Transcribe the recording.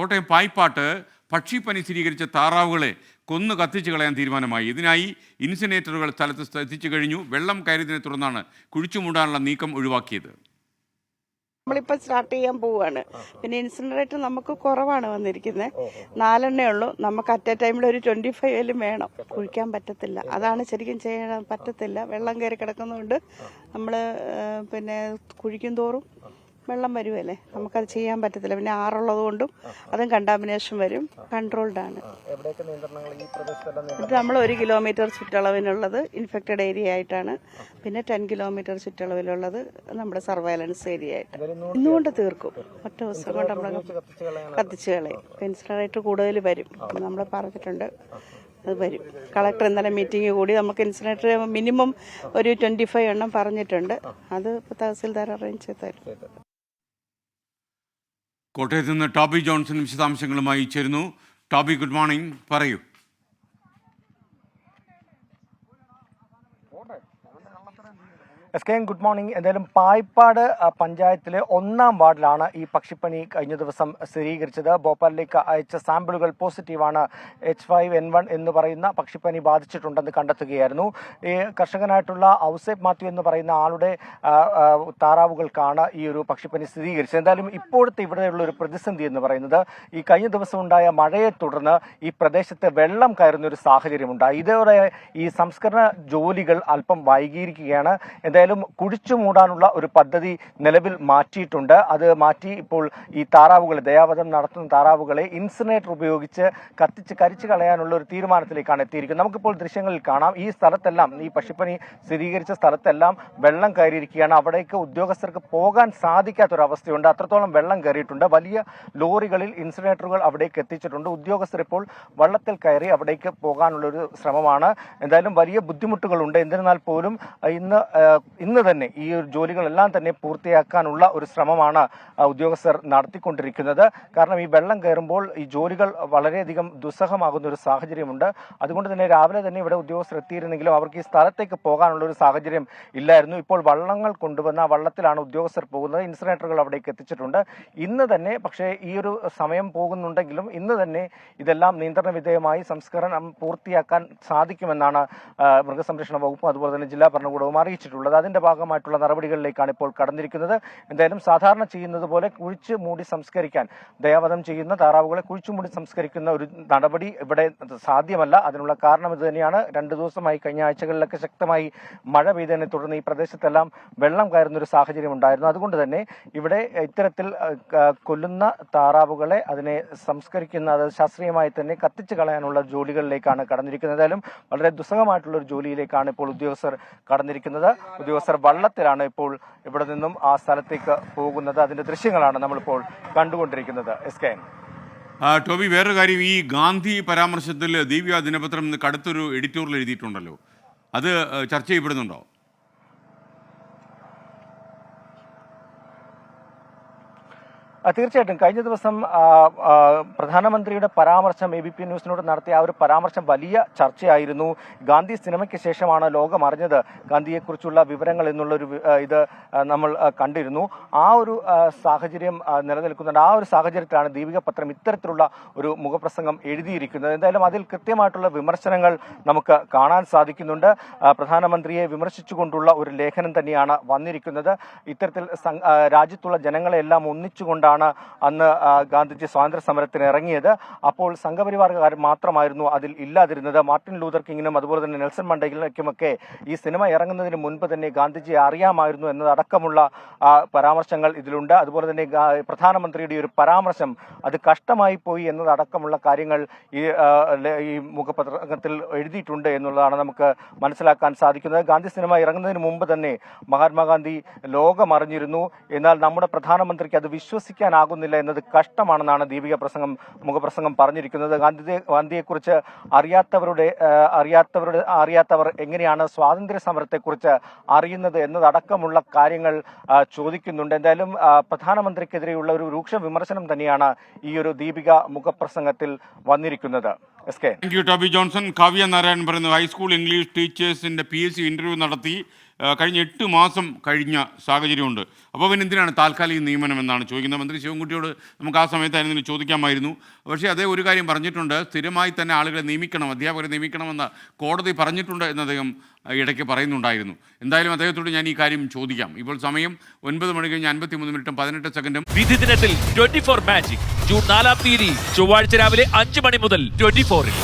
കോട്ടയം പായിപ്പാട്ട് പക്ഷിപ്പനി സ്ഥിരീകരിച്ച താറാവുകളെ കൊന്നു കത്തിച്ചു കളയാൻ തീരുമാനമായി. ഇതിനായി ഇൻസിനേറ്ററുകൾ സ്ഥലത്ത് എത്തിച്ചു കഴിഞ്ഞു. വെള്ളം കയറിയതിനെ തുടർന്നാണ് കുഴിച്ചുമൂടാനുള്ള നീക്കം ഒഴിവാക്കിയത്. നമ്മളിപ്പോൾ സ്റ്റാർട്ട് ചെയ്യാൻ പോവുകയാണ്. പിന്നെ ഇൻസിനറേറ്റർ നമുക്ക് കുറവാണ് വന്നിരിക്കുന്നത്, 4 ഉള്ളൂ. നമുക്ക് അറ്റ് എ ടൈമിൽ ഒരു 25 വേണം. കുഴിക്കാൻ പറ്റത്തില്ല, അതാണ് ശരിക്കും ചെയ്യാൻ പറ്റത്തില്ല. വെള്ളം കയറി കിടക്കുന്നതുകൊണ്ട് നമ്മൾ പിന്നെ കുഴിക്കും തോറും വെള്ളം വരുമല്ലേ, നമുക്കത് ചെയ്യാൻ പറ്റത്തില്ല. പിന്നെ ആറുള്ളത് കൊണ്ടും അതും കണ്ടാമിനേഷൻ വരും. കൺട്രോൾഡ് ആണ്. ഇത് നമ്മൾ 1 കിലോമീറ്റർ ചുറ്റളവിനുള്ളത് ഇൻഫെക്റ്റഡ് ഏരിയ ആയിട്ടാണ്. പിന്നെ 10 കിലോമീറ്റർ ചുറ്റളവിലുള്ളത് നമ്മുടെ സർവൈലൻസ് ഏരിയ ആയിട്ട്. ഇന്നുകൊണ്ട് തീർക്കും, ഒറ്റ ദിവസം കൊണ്ട് നമ്മൾ കത്തിച്ചു കളയും. ഇൻസിനറേറ്റർ കൂടുതൽ വരും, നമ്മൾ പറഞ്ഞിട്ടുണ്ട്, അത് വരും. കളക്ടർ ഇന്നലെ മീറ്റിംഗ് കൂടി നമുക്ക് ഇൻസിനറേറ്റർ മിനിമം ഒരു 25 എണ്ണം പറഞ്ഞിട്ടുണ്ട്. അത് തഹസിൽദാർ അറേഞ്ച് ചെയ്ത് തരും. കോട്ടയത്ത് നിന്ന് ടോബി ജോൺസൺ വിശദാംശങ്ങളുമായി ചേരുന്നു. ടോബി, ഗുഡ് മോർണിംഗ്, പറയൂ. Good morning. എന്തായാലും പായിപ്പാട് പഞ്ചായത്തിലെ 1-ാം വാർഡിലാണ് ഈ പക്ഷിപ്പനി കഴിഞ്ഞ ദിവസം സ്ഥിരീകരിച്ചത്. ഭോപ്പാലിലേക്ക് അയച്ച സാമ്പിളുകൾ പോസിറ്റീവാണ്. H5N1 എന്ന് പറയുന്ന പക്ഷിപ്പനി ബാധിച്ചിട്ടുണ്ടെന്ന് കണ്ടെത്തുകയായിരുന്നു. ഈ കർഷകനായിട്ടുള്ള ഔസേബ് മാത്യു എന്ന് പറയുന്ന ആളുടെ താറാവുകൾക്കാണ് ഈ ഒരു പക്ഷിപ്പനി സ്ഥിരീകരിച്ചത്. എന്തായാലും ഇപ്പോഴത്തെ ഇവിടെയുള്ള ഒരു പ്രതിസന്ധി എന്ന് പറയുന്നത് ഈ കഴിഞ്ഞ ദിവസം ഉണ്ടായ മഴയെ തുടർന്ന് ഈ പ്രദേശത്ത് വെള്ളം കയറുന്ന ഒരു സാഹചര്യമുണ്ടായി. ഇതോടെ ഈ സംസ്കരണ ജോലികൾ അല്പം വൈകിയിരിക്കുകയാണ്. എന്തായാലും കുഴിച്ചു മൂടാനുള്ള ഒരു പദ്ധതി നിലവിൽ മാറ്റിയിട്ടുണ്ട്. അത് മാറ്റി ഇപ്പോൾ ഈ താറാവുകളെ, ദയാവധം നടത്തുന്ന താറാവുകളെ ഇൻസിനേറ്റർ ഉപയോഗിച്ച് കത്തിച്ച് കരിച്ചു കളയാനുള്ള ഒരു തീരുമാനത്തിലേക്കാണ് എത്തിയിരിക്കുന്നത്. നമുക്കിപ്പോൾ ദൃശ്യങ്ങളിൽ കാണാം, ഈ സ്ഥലത്തെല്ലാം, ഈ പക്ഷിപ്പനി സ്ഥിരീകരിച്ച സ്ഥലത്തെല്ലാം വെള്ളം കയറിയിരിക്കുകയാണ്. അവിടേക്ക് ഉദ്യോഗസ്ഥർക്ക് പോകാൻ സാധിക്കാത്തൊരവസ്ഥയുണ്ട്. അത്രത്തോളം വെള്ളം കയറിയിട്ടുണ്ട്. വലിയ ലോറികളിൽ ഇൻസിനേറ്ററുകൾ അവിടേക്ക് എത്തിച്ചിട്ടുണ്ട്. ഉദ്യോഗസ്ഥർ ഇപ്പോൾ വള്ളത്തിൽ കയറി അവിടേക്ക് പോകാനുള്ളൊരു ശ്രമമാണ്. എന്തായാലും വലിയ ബുദ്ധിമുട്ടുകളുണ്ട്. എന്നിരുന്നാൽ പോലും ഇന്ന് തന്നെ ഈ ഒരു ജോലികളെല്ലാം തന്നെ പൂർത്തിയാക്കാനുള്ള ഒരു ശ്രമമാണ് ഉദ്യോഗസ്ഥർ നടത്തിക്കൊണ്ടിരിക്കുന്നത്. കാരണം ഈ വെള്ളം കയറുമ്പോൾ ഈ ജോലികൾ വളരെയധികം ദുസ്സഹമാകുന്ന ഒരു സാഹചര്യമുണ്ട്. അതുകൊണ്ട് തന്നെ രാവിലെ തന്നെ ഇവിടെ ഉദ്യോഗസ്ഥർ എത്തിയിരുന്നെങ്കിലും അവർക്ക് ഈ സ്ഥലത്തേക്ക് പോകാനുള്ള ഒരു സാഹചര്യം ഇല്ലായിരുന്നു. ഇപ്പോൾ വള്ളങ്ങൾ കൊണ്ടുവന്ന വള്ളത്തിലാണ് ഉദ്യോഗസ്ഥർ പോകുന്നത്. ഇൻസിനേറ്ററുകൾ അവിടേക്ക് എത്തിച്ചിട്ടുണ്ട്. ഇന്ന് തന്നെ, പക്ഷേ ഈ ഒരു സമയം പോകുന്നുണ്ടെങ്കിലും ഇന്ന് തന്നെ ഇതെല്ലാം നിയന്ത്രണ വിധേയമായി സംസ്കരണം പൂർത്തിയാക്കാൻ സാധിക്കുമെന്നാണ് മൃഗസംരക്ഷണ വകുപ്പും അതുപോലെ തന്നെ ജില്ലാ ഭരണകൂടവും അറിയിച്ചിട്ടുള്ളത്. അതിന്റെ ഭാഗമായിട്ടുള്ള നടപടികളിലേക്കാണ് ഇപ്പോൾ കടന്നിരിക്കുന്നത്. എന്തായാലും സാധാരണ ചെയ്യുന്നത് പോലെ കുഴിച്ചു മൂടി സംസ്കരിക്കാൻ, ദയാവധം ചെയ്യുന്ന താറാവുകളെ കുഴിച്ചു മൂടി സംസ്കരിക്കുന്ന ഒരു നടപടി ഇവിടെ സാധ്യമല്ല. അതിനുള്ള കാരണം ഇത് തന്നെയാണ്. 2 ദിവസമായി, കഴിഞ്ഞ ആഴ്ചകളിലൊക്കെ ശക്തമായി മഴ പെയ്തതിനെ തുടർന്ന് ഈ പ്രദേശത്തെല്ലാം വെള്ളം കയറുന്ന ഒരു സാഹചര്യം ഉണ്ടായിരുന്നു. അതുകൊണ്ട് തന്നെ ഇവിടെ ഇത്തരത്തിൽ കൊല്ലുന്ന താറാവുകളെ അതിനെ സംസ്കരിക്കുന്ന, അത് ശാസ്ത്രീയമായി തന്നെ കത്തിച്ചു കളയാനുള്ള ജോലികളിലേക്കാണ് കടന്നിരിക്കുന്നത്. എന്തായാലും വളരെ ദുസ്സഹമായിട്ടുള്ള ഒരു ജോലിയിലേക്കാണ് ഇപ്പോൾ ഉദ്യോഗസ്ഥർ കടന്നിരിക്കുന്നത്. ഉദ്യോഗസ്ഥർ വള്ളത്തിലാണ് ഇപ്പോൾ ഇവിടെ നിന്നും ആ സ്ഥലത്തേക്ക് പോകുന്നത്. അതിന്റെ ദൃശ്യങ്ങളാണ് നമ്മളിപ്പോൾ കണ്ടുകൊണ്ടിരിക്കുന്നത്. ടോബി, വേറൊരു കാര്യം, ഈ ഗാന്ധി പരാമർശത്തിൽ ദീപിക ദിനപത്രം ഇന്ന് കടുത്തൊരു എഡിറ്റോറിയൽ എഴുതിയിട്ടുണ്ടല്ലോ, അത് ചർച്ച ചെയ്യപ്പെടുന്നുണ്ടോ? തീർച്ചയായിട്ടും കഴിഞ്ഞ ദിവസം പ്രധാനമന്ത്രിയുടെ പരാമർശം ABP ന്യൂസിനോട് നടത്തിയ ആ ഒരു പരാമർശം വലിയ ചർച്ചയായിരുന്നു. ഗാന്ധി സിനിമയ്ക്ക് ശേഷമാണ് ലോകം അറിഞ്ഞത് ഗാന്ധിയെക്കുറിച്ചുള്ള വിവരങ്ങൾ എന്നുള്ളൊരു ഇത് നമ്മൾ കണ്ടിരുന്നു. ആ ഒരു സാഹചര്യം നിലനിൽക്കുന്നുണ്ട്. ആ ഒരു സാഹചര്യത്തിലാണ് ദീപിക പത്രം ഇത്തരത്തിലുള്ള ഒരു മുഖപ്രസംഗം എഴുതിയിരിക്കുന്നത്. എന്തായാലും അതിൽ കൃത്യമായിട്ടുള്ള വിമർശനങ്ങൾ നമുക്ക് കാണാൻ സാധിക്കുന്നുണ്ട്. പ്രധാനമന്ത്രിയെ വിമർശിച്ചുകൊണ്ടുള്ള ഒരു ലേഖനം തന്നെയാണ് വന്നിരിക്കുന്നത്. ഇത്തരത്തിൽ രാജ്യത്തുള്ള ജനങ്ങളെല്ലാം ഒന്നിച്ചുകൊണ്ടാണ് അന്ന് ഗാന്ധിജി സ്വാതന്ത്ര്യ സമരത്തിന് ഇറങ്ങിയത്. അപ്പോൾ സംഘപരിവാറുകാർ മാത്രമായിരുന്നു അതിൽ ഇല്ലാതിരുന്നത്. മാർട്ടിൻ ലൂതർ കിങ്ങിനും അതുപോലെ തന്നെ നെൽസൺ മണ്ടേലയ്ക്കുമൊക്കെ ഈ സിനിമ ഇറങ്ങുന്നതിന് മുൻപ് തന്നെ ഗാന്ധിജിയെ അറിയാമായിരുന്നു എന്നതടക്കമുള്ള പരാമർശങ്ങൾ ഇതിലുണ്ട്. അതുപോലെ തന്നെ പ്രധാനമന്ത്രിയുടെ ഒരു പരാമർശം അത് കഷ്ടമായി പോയി എന്നതടക്കമുള്ള കാര്യങ്ങൾ ഈ മുഖപത്രത്തിൽ എഴുതിയിട്ടുണ്ട് എന്നുള്ളതാണ് നമുക്ക് മനസ്സിലാക്കാൻ സാധിക്കുന്നത്. ഗാന്ധി സിനിമ ഇറങ്ങുന്നതിന് മുമ്പ് തന്നെ മഹാത്മാഗാന്ധി ലോകമറിഞ്ഞിരുന്നു. എന്നാൽ നമ്മുടെ പ്രധാനമന്ത്രിക്ക് അത് വിശ്വസിക്കാനാകുന്നില്ല എന്നത് കഷ്ടമാണെന്നാണ് ദീപിക മുഖപ്രസംഗം പറഞ്ഞിരിക്കുന്നത്. ഗാന്ധിയെക്കുറിച്ച് അറിയാത്തവർ എങ്ങനെയാണ് സ്വാതന്ത്ര്യ സമരത്തെക്കുറിച്ച് അറിയുന്നത് എന്നതടക്കമുള്ള കാര്യങ്ങൾ ചോദിക്കുന്നുണ്ട്. എന്തായാലും പ്രധാനമന്ത്രിക്കെതിരെയുള്ള ഒരു രൂക്ഷ വിമർശനം തന്നെയാണ് ഈ ഒരു ദീപിക മുഖപ്രസംഗത്തിൽ വന്നിരിക്കുന്നത്. Toby Johnson. കാവ്യ നാരായണൻ പറയുന്നു, ഹൈസ്കൂൾ ഇംഗ്ലീഷ് ടീച്ചേഴ്സിന്റെ PSC ഇന്റർവ്യൂ നടത്തി കഴിഞ്ഞ 8 മാസം കഴിഞ്ഞ സാഹചര്യമുണ്ട്. അപ്പോൾ പിന്നെ എന്തിനാണ് താൽക്കാലിക നിയമനം എന്നാണ് ചോദിക്കുന്നത്. മന്ത്രി ശിവൻകുട്ടിയോട് നമുക്ക് ആ സമയത്തായിരുന്നു ചോദിക്കാമായിരുന്നു. പക്ഷേ അതേ ഒരു കാര്യം പറഞ്ഞിട്ടുണ്ട്, സ്ഥിരമായി തന്നെ ആളുകളെ നിയമിക്കണം, അധ്യാപകരെ നിയമിക്കണമെന്ന് കോടതി പറഞ്ഞിട്ടുണ്ട് എന്ന് അദ്ദേഹം ഇടയ്ക്ക് പറയുന്നുണ്ടായിരുന്നു. എന്തായാലും അദ്ദേഹത്തോട് ഞാൻ ഈ കാര്യം ചോദിക്കാം. ഇപ്പോൾ സമയം 9:53:18 വിധി ദിനത്തിൽ 24 മാജിക് ജൂൺ 4 ചൊവ്വാഴ്ച രാവിലെ 5 മണി മുതൽ 24-ൽ.